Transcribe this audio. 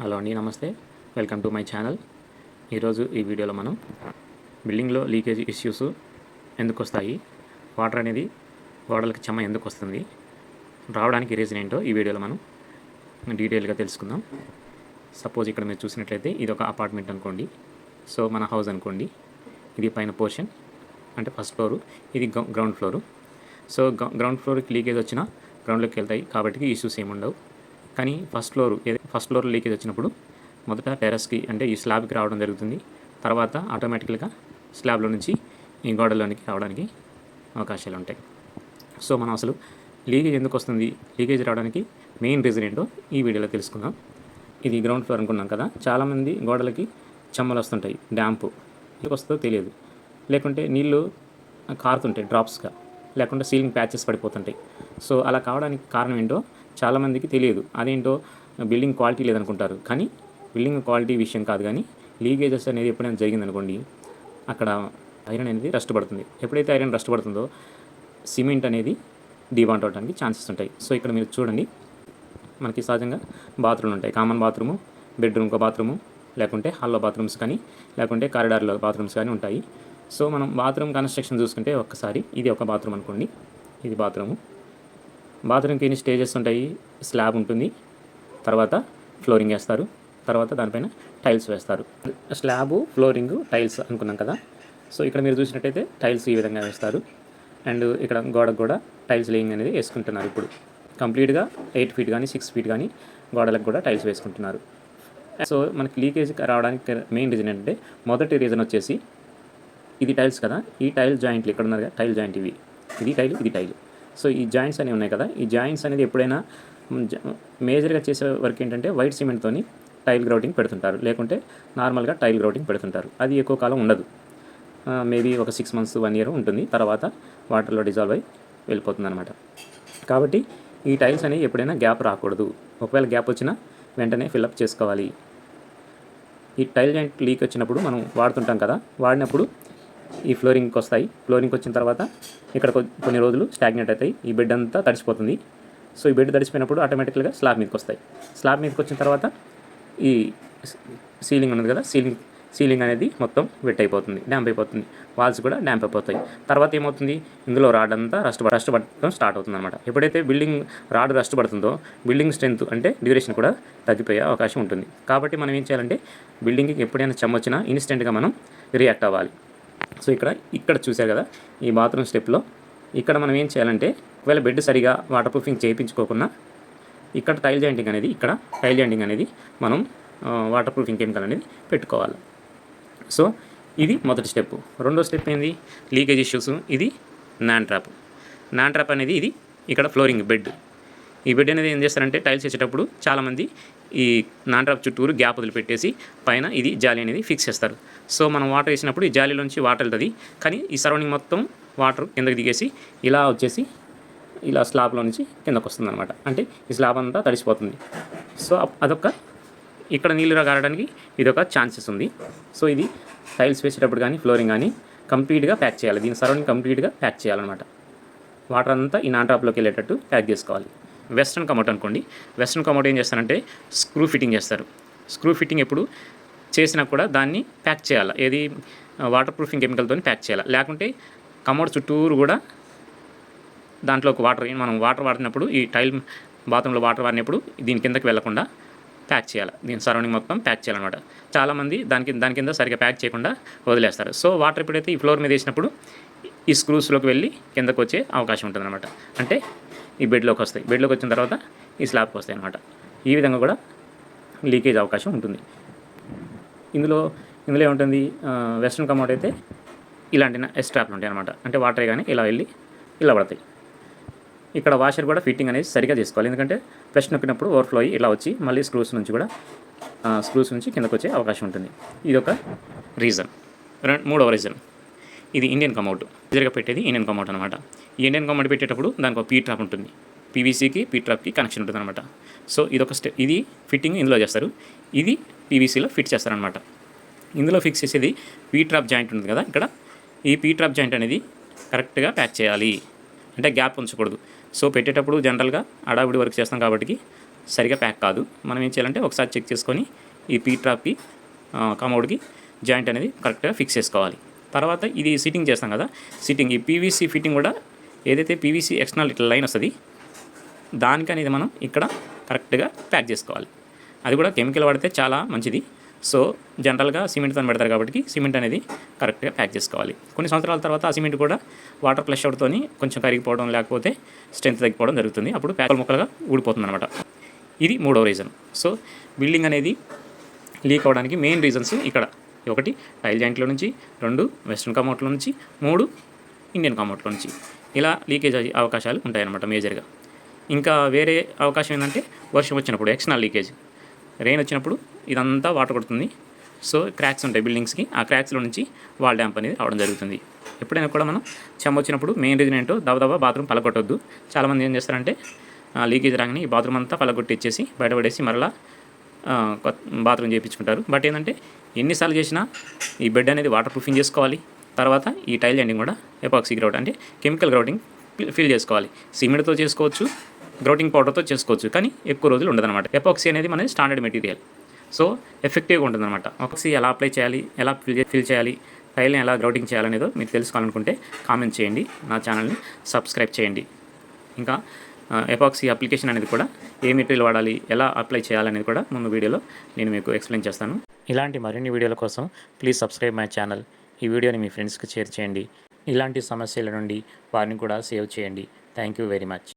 Hello అండి, నమస్తే. Welcome to my channel. ఈరోజు ఈ వీడియోలో మనం బిల్డింగ్లో లీకేజ్ ఇష్యూస్ ఎందుకు వస్తాయి, వాటర్ అనేది గోడలకి చెమ్మ ఎందుకు వస్తుంది, రావడానికి రీజన్ ఏంటో ఈ వీడియోలో మనం డీటెయిల్గా తెలుసుకుందాం. సపోజ్ ఇక్కడ మీరు చూసినట్లయితే ఇది ఒక అపార్ట్మెంట్ అనుకోండి. సో మన హౌస్ అనుకోండి. ఇది పైన పోర్షన్ అంటే ఫస్ట్ ఫ్లోరు, ఇది గ్రౌండ్ ఫ్లోరు. సో గ్రౌండ్ ఫ్లోర్కి లీకేజ్ వచ్చినా గ్రౌండ్లోకి వెళ్తాయి కాబట్టి ఇష్యూస్ ఏముండవు. కానీ ఫస్ట్ ఫ్లోర్ లీకేజ్ వచ్చినప్పుడు మొదట టెర్రస్కి అంటే ఈ స్లాబ్కి రావడం జరుగుతుంది. తర్వాత ఆటోమేటిక్గా స్లాబ్లో నుంచి ఈ గోడలోనికి రావడానికి అవకాశాలు ఉంటాయి. సో మనం అసలు లీకేజ్ ఎందుకు వస్తుంది, లీకేజ్ రావడానికి మెయిన్ రీజన్ ఏంటో ఈ వీడియోలో తెలుసుకుందాం. ఇది గ్రౌండ్ ఫ్లోర్ అనుకున్నాం కదా, చాలామంది గోడలకి చెమ్మలు వస్తుంటాయి, డ్యాంపు ఎందుకు వస్తుందో తెలియదు, లేకుంటే నీళ్ళు కారుతుంటాయి డ్రాప్స్గా, లేకుంటే సీలింగ్ ప్యాచెస్ పడిపోతుంటాయి. సో అలా కావడానికి కారణం ఏంటో చాలామందికి తెలియదు. అదేంటో బిల్డింగ్ క్వాలిటీ లేదనుకుంటారు. కానీ బిల్డింగ్ క్వాలిటీ విషయం కాదు, కానీ లీకేజెస్ అనేది ఎప్పుడైనా జరిగిందనుకోండి, అక్కడ ఐరన్ అనేది రస్ట్ పడుతుంది. ఎప్పుడైతే ఐరన్ రస్ట్ పడుతుందో సిమెంట్ అనేది డివాంట్ అవడానికి ఛాన్సెస్ ఉంటాయి. సో ఇక్కడ మీరు చూడండి, మనకి సహజంగా బాత్రూమ్లు ఉంటాయి. కామన్ బాత్రూము, బెడ్రూమ్కి బాత్రూము, లేకుంటే హాల్లో బాత్రూమ్స్ కానీ, లేకుంటే కారిడార్లో బాత్రూమ్స్ కానీ ఉంటాయి. సో మనం బాత్రూమ్ కన్స్ట్రక్షన్ చూసుకుంటే ఒక్కసారి ఇది ఒక బాత్రూమ్ అనుకోండి. ఇది బాత్రూమ్కి ఎన్ని స్టేజెస్ ఉంటాయి? స్లాబ్ ఉంటుంది, తర్వాత ఫ్లోరింగ్ వేస్తారు, తర్వాత దానిపైన టైల్స్ వేస్తారు. స్లాబు, ఫ్లోరింగ్, టైల్స్ అనుకున్నాం కదా. సో ఇక్కడ మీరు చూసినట్టయితే టైల్స్ ఈ విధంగా వేస్తారు. అండ్ ఇక్కడ గోడకు కూడా టైల్స్ లేయింగ్ అనేది వేసుకుంటున్నారు. ఇప్పుడు కంప్లీట్గా 8 ఫీట్ కానీ 6 ఫీట్ కానీ గోడలకు కూడా టైల్స్ వేసుకుంటున్నారు. సో మనకి లీకేజ్ రావడానికి మెయిన్ రీజన్ ఏంటంటే, మొదటి రీజన్ వచ్చేసి ఇది టైల్స్ కదా, ఈ టైల్ జాయింట్లు ఇక్కడ ఉన్నారు కదా, టైల్ జాయింట్ ఇది టైల్. సో ఈ జాయింట్స్ అనేవి ఉన్నాయి కదా, ఈ జాయింట్స్ అనేది ఎప్పుడైనా మేజర్గా చేసే వర్క్ ఏంటంటే వైట్ సిమెంట్తోని టైల్ గ్రౌటింగ్ పెడుతుంటారు, లేకుంటే నార్మల్గా టైల్ గ్రౌటింగ్ పెడుతుంటారు. అది ఎక్కువ కాలం ఉండదు, మేబీ ఒక 6 months 1 year ఉంటుంది. తర్వాత వాటర్లో డిజాల్వ్ అయి వెళ్ళిపోతుంది అనమాట. కాబట్టి ఈ టైల్స్ అనేవి ఎప్పుడైనా గ్యాప్ రాకూడదు. ఒకవేళ గ్యాప్ వచ్చినా వెంటనే ఫిల్అప్ చేసుకోవాలి. ఈ టైల్ జాయింట్ లీక్ వచ్చినప్పుడు మనం వాడుతుంటాం కదా, వాడినప్పుడు ఈ ఫ్లోరింగ్కి వస్తాయి. ఫ్లోరింగ్కి వచ్చిన తర్వాత ఇక్కడ కొన్ని రోజులు స్టాగ్నేట్ అవుతాయి, ఈ బెడ్ అంతా తడిసిపోతుంది. సో ఈ బెడ్ తడిసిపోయినప్పుడు ఆటోమేటిక్గా స్లాబ్ మీదకి వస్తాయి. స్లాబ్ మీదకి వచ్చిన తర్వాత ఈ సీలింగ్ ఉన్నది కదా, సీలింగ్ అనేది మొత్తం వెట్ అయిపోతుంది, డ్యాంప్ అయిపోతుంది. వాల్స్ కూడా డ్యాంప్ అయిపోతాయి. తర్వాత ఏమవుతుంది, ఇందులో రాడ్ అంతా రస్ట్ పడటం స్టార్ట్ అవుతుంది అనమాట. ఎప్పుడైతే బిల్డింగ్ రాడ్ రస్ట్ పడుతుందో బిల్డింగ్ స్ట్రెంత్ అంటే డ్యూరేషన్ కూడా తగ్గిపోయే అవకాశం ఉంటుంది. కాబట్టి మనం ఏం చేయాలంటే, బిల్డింగ్కి ఎప్పుడైనా చెమ్మ వచ్చినా ఇన్స్టెంట్గా మనం రియాక్ట్ అవ్వాలి. సో ఇక్కడ చూశారు కదా, ఈ బాత్రూమ్ స్టెప్లో ఇక్కడ మనం ఏం చేయాలంటే, ఒకవేళ బెడ్ సరిగా వాటర్ ప్రూఫింగ్ చేయించుకోకుండా ఇక్కడ టైల్ జాయింటింగ్ అనేది మనం వాటర్ ప్రూఫింగ్ కెమికల్ అనేది పెట్టుకోవాలి. సో ఇది మొదటి స్టెప్. రెండో స్టెప్ ఏంది, లీకేజ్ ఇష్యూస్. ఇది నాన్ ట్రాప్ అనేది ఇది ఇక్కడ ఫ్లోరింగ్ బెడ్. ఈ బెడ్ అనేది ఏం చేస్తారంటే, టైల్స్ వేసేటప్పుడు చాలామంది ఈ నాన్ ట్రాప్ చుట్టూరు గ్యాప్ వదిలిపెట్టేసి పైన ఇది జాలి అనేది ఫిక్స్ చేస్తారు. సో మనం వాటర్ వేసినప్పుడు ఈ జాలీలోంచి వాటర్ వెళ్తుంది, కానీ ఈ సరౌండింగ్ మొత్తం వాటర్ కిందకి దిగేసి ఇలా వచ్చేసి ఇలా స్లాబ్లో నుంచి కిందకు వస్తుంది అనమాట. అంటే ఈ స్లాబ్ అంతా తడిసిపోతుంది. సో అదొక ఇక్కడ నీళ్ళు కారడానికి ఇదొక ఛాన్సెస్ ఉంది. సో ఇది టైల్స్ వేసేటప్పుడు కానీ ఫ్లోరింగ్ కానీ కంప్లీట్గా ప్యాక్ చేయాలి. దీని సరౌండింగ్ కంప్లీట్గా ప్యాక్ చేయాలన్నమాట. వాటర్ అంతా ఈ నాన్ ట్రాప్లోకి వెళ్ళేటట్టు ప్యాక్ చేసుకోవాలి. వెస్ట్రన్ కమోట్ అనుకోండి. వెస్ట్రన్ కమోట్ ఏం చేస్తారంటే స్క్రూ ఫిట్టింగ్ చేస్తారు. స్క్రూ ఫిట్టింగ్ ఎప్పుడు చేసినా కూడా దాన్ని ప్యాక్ చేయాలి. ఏది వాటర్ ప్రూఫింగ్ కెమికల్తో ప్యాక్ చేయాలి. లేకుంటే కమోడ్ చుట్టూరు కూడా దాంట్లోకి మనం వాటర్ వాడినప్పుడు ఈ టైల్ బాత్రూంలో వాటర్ వాడినప్పుడు దీని కిందకి వెళ్లకుండా ప్యాక్ చేయాలి. దీని సరౌండింగ్ మొత్తం ప్యాక్ చేయాలన్నమాట. చాలామంది దాని కింద సరిగ్గా ప్యాక్ చేయకుండా వదిలేస్తారు. సో వాటర్ ఎప్పుడైతే ఈ ఫ్లోర్ మీద వేసినప్పుడు ఈ స్క్రూస్లోకి వెళ్ళి కిందకు వచ్చే అవకాశం ఉంటుందన్నమాట. అంటే ఈ బెడ్లోకి వస్తాయి. బెడ్లోకి వచ్చిన తర్వాత ఈ స్లాబ్కి వస్తాయి అన్నమాట. ఈ విధంగా కూడా లీకేజ్ అవకాశం ఉంటుంది. ఇందులో ఏముంటుంది, వెస్ట్రన్ కమోడ్ అయితే ఇలాంటి ఎస్ట్రాప్లు ఉంటాయి అన్నమాట. అంటే వాటర్ కానీ ఇలా వెళ్ళి ఇలా పడతాయి. ఇక్కడ వాషర్ కూడా ఫిట్టింగ్ అనేది సరిగా చేసుకోవాలి. ఎందుకంటే ప్రెషర్ నొక్కినప్పుడు ఓవర్ఫ్లో అయ్యి ఇలా వచ్చి మళ్ళీ స్క్రూస్ నుంచి కిందకు వచ్చే అవకాశం ఉంటుంది. ఇది ఒక రీజన్. మూడవ రీజన్, ఇది ఇండియన్ కమోడ్. మేజర్గా పెట్టేది ఇండియన్ కమోడ్ అనమాట. ఈ ఇండియన్ కమోడ్ పెట్టేటప్పుడు దానికి ఒక పీ ట్రాప్ ఉంటుంది. పీవీసీకి పీ ట్రాప్కి కనెక్షన్ ఉంటుంది అనమాట. సో ఇదొక స్టెప్. ఇది ఫిట్టింగ్ ఇందులో చేస్తారు, ఇది పీవీసీలో ఫిట్ చేస్తారనమాట. ఇందులో ఫిక్స్ చేసేది పీ ట్రాప్ జాయింట్ ఉంటుంది కదా, ఇక్కడ ఈ పీ ట్రాప్ జాయింట్ అనేది కరెక్ట్గా ప్యాక్ చేయాలి. అంటే గ్యాప్ ఉంచకూడదు. సో పెట్టేటప్పుడు జనరల్గా అడావిడి వర్క్ చేస్తాం కాబట్టి సరిగా ప్యాక్ కాదు. మనం ఏం చేయాలంటే ఒకసారి చెక్ చేసుకొని ఈ పీ ట్రాప్కి కమోడ్కి జాయింట్ అనేది కరెక్ట్గా ఫిక్స్ చేసుకోవాలి. తర్వాత ఇది సిట్టింగ్ చేస్తాం కదా, సిట్టింగ్ ఈ పీవీసీ ఫిట్టింగ్ కూడా ఏదైతే పీవీసీ ఎక్స్టర్నల్ ఇట్లా లైన్ వస్తుంది దానికి అనేది మనం ఇక్కడ కరెక్ట్గా ప్యాక్ చేసుకోవాలి. అది కూడా కెమికల్ వాడితే చాలా మంచిది. సో జనరల్గా సిమెంట్తో పెడతారు కాబట్టి సిమెంట్ అనేది కరెక్ట్గా ప్యాక్ చేసుకోవాలి. కొన్ని సంవత్సరాల తర్వాత ఆ సిమెంట్ కూడా వాటర్ ఫ్లష్ అవుట్తో కొంచెం కరిగిపోవడం లేకపోతే స్ట్రెంత్ తగ్గిపోవడం జరుగుతుంది. అప్పుడు ప్యాకులు ముక్కలుగా ఊడిపోతుంది అనమాట. ఇది 3వ రీజన్. సో బిల్డింగ్ అనేది లీక్ అవ్వడానికి మెయిన్ రీజన్స్ ఇక్కడ 1 టైల్ జాయింట్లో నుంచి, 2 వెస్ట్రన్ కమోట్లో నుంచి, 3 ఇండియన్ కమోట్లో నుంచి ఇలా లీకేజ్ అయ్యే అవకాశాలు ఉంటాయన్నమాట మేజర్గా. ఇంకా వేరే అవకాశం ఏంటంటే వర్షం వచ్చినప్పుడు ఎక్స్టర్నల్ లీకేజ్, రెయిన్ వచ్చినప్పుడు ఇదంతా వాటర్ కొడుతుంది. సో క్రాక్స్ ఉంటాయి బిల్డింగ్స్కి, ఆ క్రాక్స్లో నుంచి వాల్ డ్యాంప్ అనేది రావడం జరుగుతుంది. ఎప్పుడైనా కూడా మనం చెమ్మ వచ్చినప్పుడు మెయిన్ రీజన్ ఏంటో దబదబా బాత్రూమ్ పలగొట్టొద్దు. చాలామంది ఏం చేస్తారంటే లీకేజ్ రాగానే ఈ బాత్రూమ్ అంతా పలగొట్టిచ్చేసి బయటపడేసి మరలా బాత్రూమ్ చేయించుకుంటారు. బట్ ఏంటంటే ఎన్నిసార్లు చేసినా ఈ బెడ్ అనేది వాటర్ ప్రూఫింగ్ చేసుకోవాలి. తర్వాత ఈ టైల్ జాయింటింగ్ కూడా ఎపాక్సీ గ్రౌట్ అంటే కెమికల్ గ్రౌటింగ్ ఫిల్ చేసుకోవాలి. సిమెంట్తో చేసుకోవచ్చు, గ్రౌటింగ్ పౌడర్తో చేసుకోవచ్చు, కానీ ఎక్కువ రోజులు ఉండదన్నమాట. ఎపాక్సీ అనేది మనది స్టాండర్డ్ మెటీరియల్. సో ఎఫెక్టివ్గా ఉంటుందన్నమాట. ఎపాక్సీ ఎలా అప్లై చేయాలి, ఎలా ఫిల్ చేయాలి, టైల్ని ఎలా గ్రౌటింగ్ చేయాలనేదో మీరు తెలుసుకోవాలనుకుంటే కామెంట్ చేయండి, నా ఛానల్ని సబ్స్క్రైబ్ చేయండి. ఇంకా ఎపాక్సీ అప్లికేషన్ అనేది కూడా ఏ మెటీరియల్ వాడాలి, ఎలా అప్లై చేయాలనేది కూడా ముందు వీడియోలో నేను మీకు ఎక్స్ప్లెయిన్ చేస్తాను. ఇలాంటి మరిన్ని వీడియోల కోసం ప్లీజ్ సబ్స్క్రైబ్ మై ఛానల్. ఈ వీడియోని మీ ఫ్రెండ్స్కి షేర్ చేయండి. ఇలాంటి సమస్యల నుండి వారిని కూడా సేవ్ చేయండి. Thank you very much.